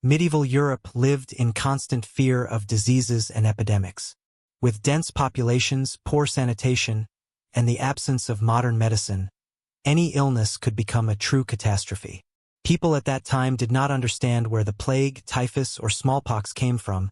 Medieval Europe lived in constant fear of diseases and epidemics. With dense populations, poor sanitation, and the absence of modern medicine, any illness could become a true catastrophe. People at that time did not understand where the plague, typhus, or smallpox came from,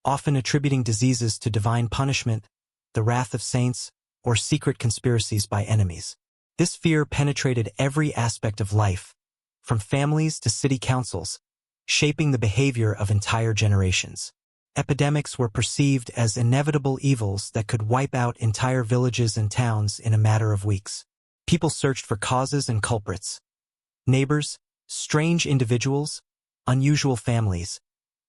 often attributing diseases to divine punishment, the wrath of saints, or secret conspiracies by enemies. This fear penetrated every aspect of life, from families to city councils, shaping the behavior of entire generations. Epidemics were perceived as inevitable evils that could wipe out entire villages and towns in a matter of weeks. People searched for causes and culprits. Neighbors, strange individuals, unusual families,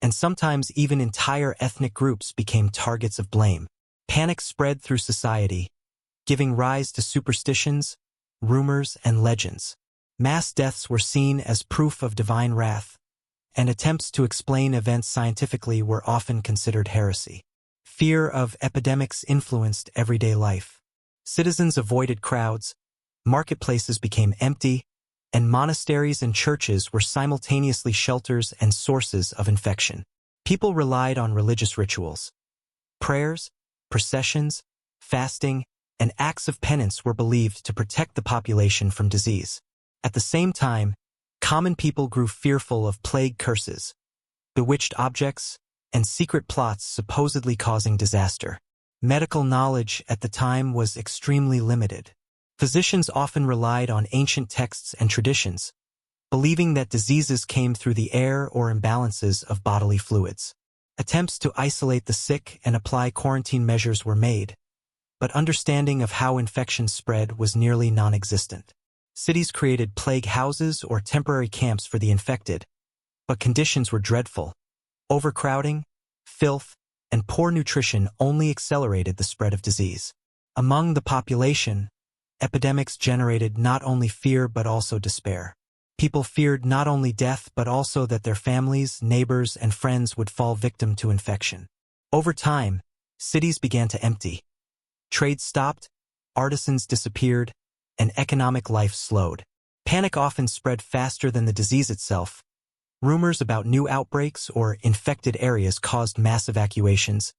and sometimes even entire ethnic groups became targets of blame. Panic spread through society, giving rise to superstitions, rumors, and legends. Mass deaths were seen as proof of divine wrath, and attempts to explain events scientifically were often considered heresy. Fear of epidemics influenced everyday life. Citizens avoided crowds, marketplaces became empty, and monasteries and churches were simultaneously shelters and sources of infection. People relied on religious rituals. Prayers, processions, fasting, and acts of penance were believed to protect the population from disease. At the same time, common people grew fearful of plague curses, bewitched objects, and secret plots supposedly causing disaster. Medical knowledge at the time was extremely limited. Physicians often relied on ancient texts and traditions, believing that diseases came through the air or imbalances of bodily fluids. Attempts to isolate the sick and apply quarantine measures were made, but understanding of how infections spread was nearly non-existent. Cities created plague houses or temporary camps for the infected, but conditions were dreadful. Overcrowding, filth, and poor nutrition only accelerated the spread of disease. Among the population, epidemics generated not only fear but also despair. People feared not only death but also that their families, neighbors, and friends would fall victim to infection. Over time, cities began to empty. Trade stopped, artisans disappeared, and economic life slowed. Panic often spread faster than the disease itself. Rumors about new outbreaks or infected areas caused mass evacuations,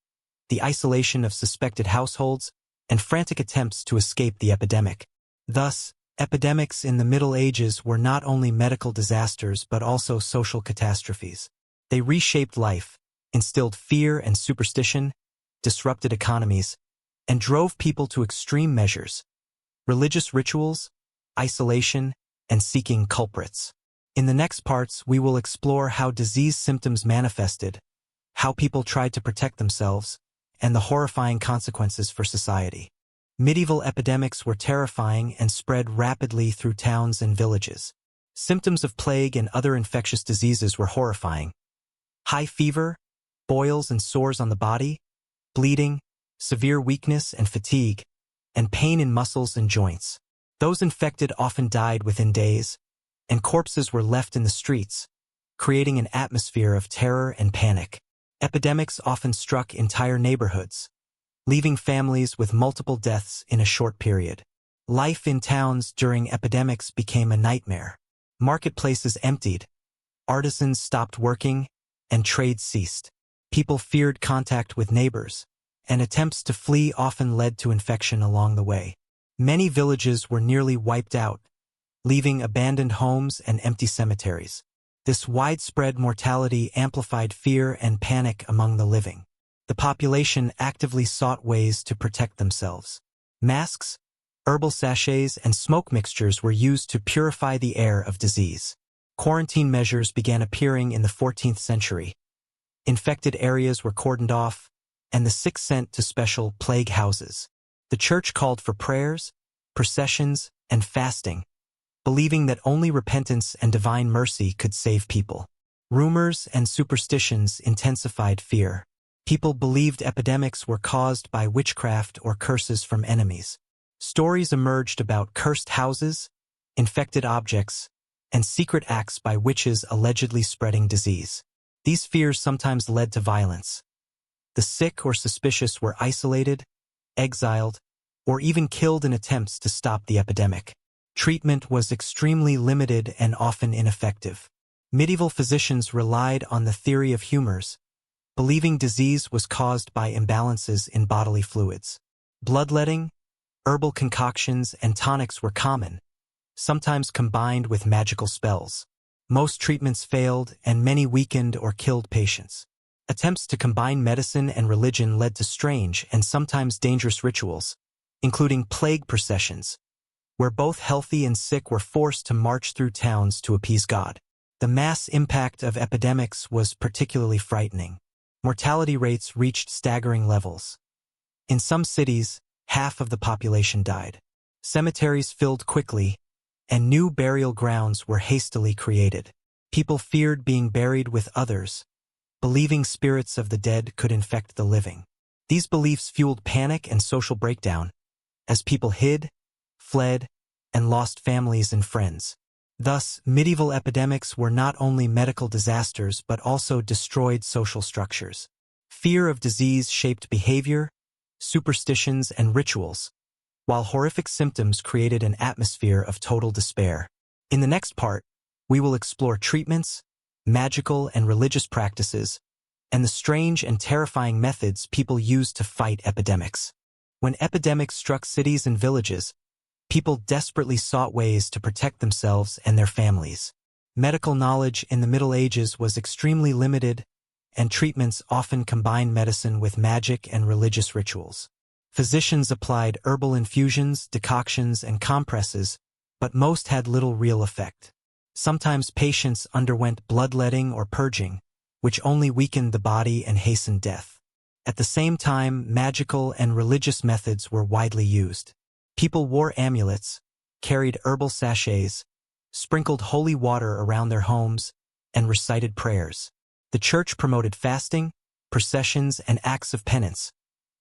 the isolation of suspected households, and frantic attempts to escape the epidemic. Thus, epidemics in the Middle Ages were not only medical disasters but also social catastrophes. They reshaped life, instilled fear and superstition, disrupted economies, and drove people to extreme measures. Religious rituals, isolation, and seeking culprits. In the next parts, we will explore how disease symptoms manifested, how people tried to protect themselves, and the horrifying consequences for society. Medieval epidemics were terrifying and spread rapidly through towns and villages. Symptoms of plague and other infectious diseases were horrifying. High fever, boils and sores on the body, bleeding, severe weakness and fatigue, and pain in muscles and joints. Those infected often died within days, and corpses were left in the streets, creating an atmosphere of terror and panic. Epidemics often struck entire neighborhoods, leaving families with multiple deaths in a short period. Life in towns during epidemics became a nightmare. Marketplaces emptied, artisans stopped working, and trade ceased. People feared contact with neighbors, and attempts to flee often led to infection along the way. Many villages were nearly wiped out, leaving abandoned homes and empty cemeteries. This widespread mortality amplified fear and panic among the living. The population actively sought ways to protect themselves. Masks, herbal sachets, and smoke mixtures were used to purify the air of disease. Quarantine measures began appearing in the 14th century. Infected areas were cordoned off, and the sick sent to special plague houses. The church called for prayers, processions, and fasting, believing that only repentance and divine mercy could save people. Rumors and superstitions intensified fear. People believed epidemics were caused by witchcraft or curses from enemies. Stories emerged about cursed houses, infected objects, and secret acts by witches allegedly spreading disease. These fears sometimes led to violence. The sick or suspicious were isolated, exiled, or even killed in attempts to stop the epidemic. Treatment was extremely limited and often ineffective. Medieval physicians relied on the theory of humors, believing disease was caused by imbalances in bodily fluids. Bloodletting, herbal concoctions, and tonics were common, sometimes combined with magical spells. Most treatments failed, and many weakened or killed patients. Attempts to combine medicine and religion led to strange and sometimes dangerous rituals, including plague processions, where both healthy and sick were forced to march through towns to appease God. The mass impact of epidemics was particularly frightening. Mortality rates reached staggering levels. In some cities, half of the population died. Cemeteries filled quickly, and new burial grounds were hastily created. People feared being buried with others, believing spirits of the dead could infect the living. These beliefs fueled panic and social breakdown, as people hid, fled, and lost families and friends. Thus, medieval epidemics were not only medical disasters but also destroyed social structures. Fear of disease shaped behavior, superstitions, and rituals, while horrific symptoms created an atmosphere of total despair. In the next part, we will explore treatments, magical and religious practices, and the strange and terrifying methods people used to fight epidemics. When epidemics struck cities and villages, people desperately sought ways to protect themselves and their families. Medical knowledge in the Middle Ages was extremely limited, and treatments often combined medicine with magic and religious rituals. Physicians applied herbal infusions, decoctions, and compresses, but most had little real effect. Sometimes patients underwent bloodletting or purging, which only weakened the body and hastened death. At the same time, magical and religious methods were widely used. People wore amulets, carried herbal sachets, sprinkled holy water around their homes, and recited prayers. The church promoted fasting, processions, and acts of penance,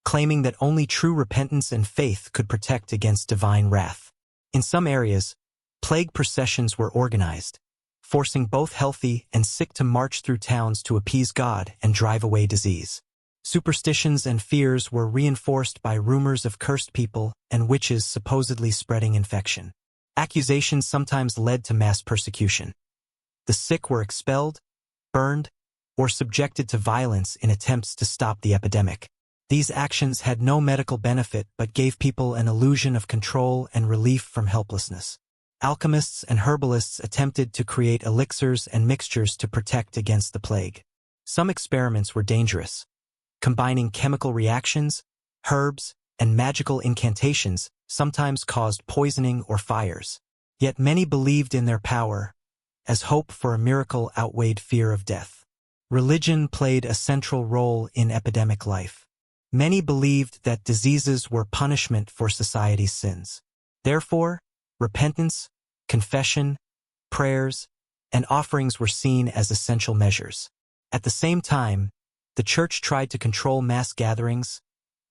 claiming that only true repentance and faith could protect against divine wrath. In some areas, plague processions were organized, forcing both healthy and sick to march through towns to appease God and drive away disease. Superstitions and fears were reinforced by rumors of cursed people and witches supposedly spreading infection. Accusations sometimes led to mass persecution. The sick were expelled, burned, or subjected to violence in attempts to stop the epidemic. These actions had no medical benefit but gave people an illusion of control and relief from helplessness. Alchemists and herbalists attempted to create elixirs and mixtures to protect against the plague. Some experiments were dangerous, combining chemical reactions, herbs, and magical incantations sometimes caused poisoning or fires. Yet many believed in their power, as hope for a miracle outweighed fear of death. Religion played a central role in epidemic life. Many believed that diseases were punishment for society's sins. Therefore, repentance, confession, prayers, and offerings were seen as essential measures. At the same time, the church tried to control mass gatherings,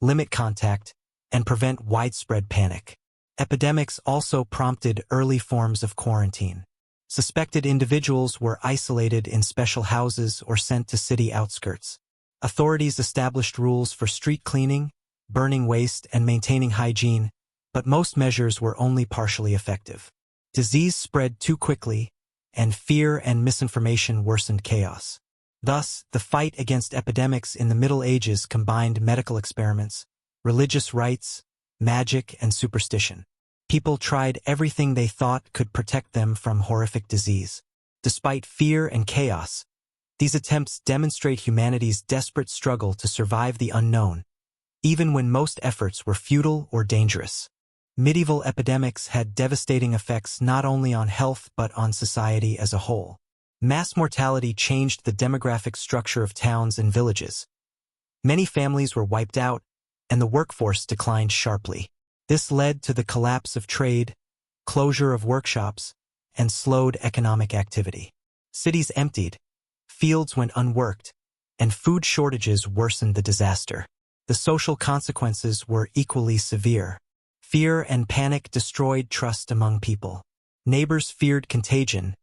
limit contact, and prevent widespread panic. Epidemics also prompted early forms of quarantine. Suspected individuals were isolated in special houses or sent to city outskirts. Authorities established rules for street cleaning, burning waste, and maintaining hygiene, but most measures were only partially effective. Disease spread too quickly, and fear and misinformation worsened chaos. Thus, the fight against epidemics in the Middle Ages combined medical experiments, religious rites, magic, and superstition. People tried everything they thought could protect them from horrific disease. Despite fear and chaos, these attempts demonstrate humanity's desperate struggle to survive the unknown, even when most efforts were futile or dangerous. Medieval epidemics had devastating effects not only on health but on society as a whole. Mass mortality changed the demographic structure of towns and villages. Many families were wiped out, and the workforce declined sharply. This led to the collapse of trade, closure of workshops, and slowed economic activity. Cities emptied, fields went unworked, and food shortages worsened the disaster. The social consequences were equally severe. Fear and panic destroyed trust among people. Neighbors feared contagion,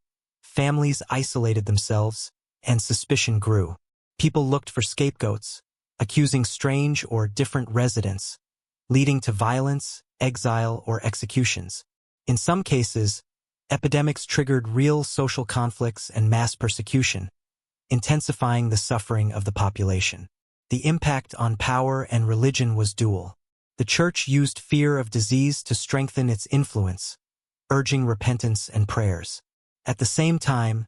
families isolated themselves, and suspicion grew. People looked for scapegoats, accusing strange or different residents, leading to violence, exile, or executions. In some cases, Epidemics triggered real social conflicts and mass persecution, intensifying the suffering of the population. The impact on power and religion was dual. The Church used fear of disease to strengthen its influence, urging repentance and prayers. At the same time,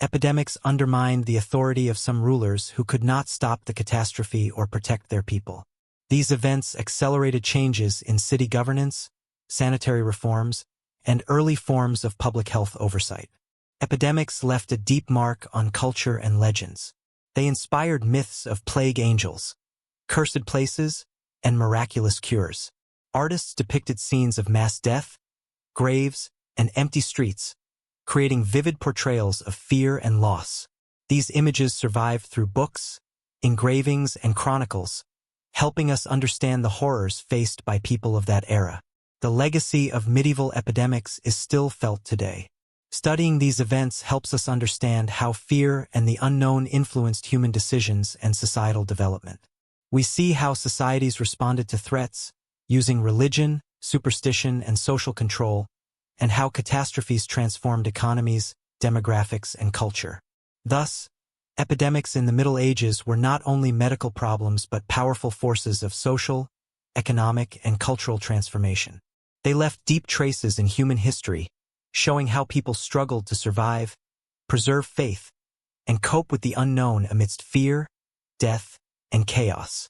epidemics undermined the authority of some rulers who could not stop the catastrophe or protect their people. These events accelerated changes in city governance, sanitary reforms, and early forms of public health oversight. Epidemics left a deep mark on culture and legends. They inspired myths of plague angels, cursed places, and miraculous cures. Artists depicted scenes of mass death, graves, and empty streets, creating vivid portrayals of fear and loss. These images survived through books, engravings, and chronicles, helping us understand the horrors faced by people of that era. The legacy of medieval epidemics is still felt today. Studying these events helps us understand how fear and the unknown influenced human decisions and societal development. We see how societies responded to threats, using religion, superstition, and social control, and how catastrophes transformed economies, demographics, and culture. Thus, epidemics in the Middle Ages were not only medical problems but powerful forces of social, economic, and cultural transformation. They left deep traces in human history, showing how people struggled to survive, preserve faith, and cope with the unknown amidst fear, death, and chaos.